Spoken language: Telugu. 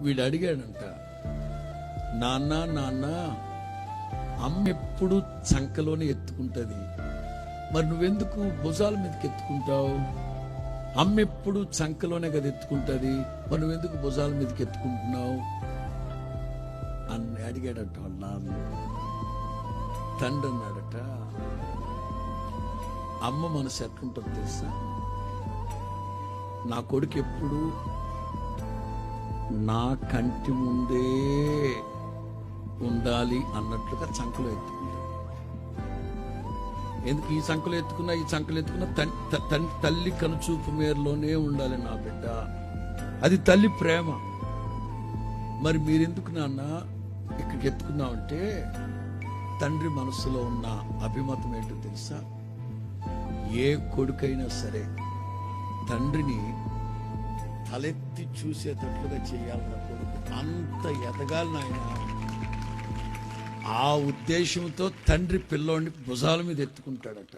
వీడు అడిగాడంట, నాన్న నాన్న అమ్మ ఎప్పుడు చంకలోనే ఎత్తుకుంటది, మరి నువ్వెందుకు భుజాల మీదకి ఎత్తుకుంటావు? అమ్మ ఎప్పుడు చంకలోనే కదా ఎత్తుకుంటది, మరి నువ్వెందుకు భుజాల మీదకి ఎత్తుకుంటున్నావు అని అడిగాడట వాళ్ళ నాన్న. తండ్రి అన్నాడట, అమ్మ మనసు ఎట్లుంటుంది తెలుసా, నా కొడుకు ఎప్పుడు నా కంటి ముందే ఉండాలి అన్నట్లుగా చంకలో ఎత్తుకుంటాడు. ఎందుకు ఈ చంకలో ఎత్తుకున్నా ఈ చంకలో ఎత్తుకున్నా తల్లి కనుచూపు మేరలోనే ఉండాలి నా బిడ్డ, అది తల్లి ప్రేమ. మరి మీరెందుకు నాన్న ఇక్కడికి ఎత్తుకున్నామంటే తండ్రి మనసులో ఉన్న అభిమతం ఏంటో తెలుసా, ఏ కొడుకైనా సరే తండ్రిని తలెత్తి చూసేటట్లుగా చేయాలన్న కొడుకు అంత ఎదగాలి నాయన. ఆ ఉద్దేశంతో తండ్రి పిల్లోడిని భుజాల మీద ఎత్తుకుంటాడట.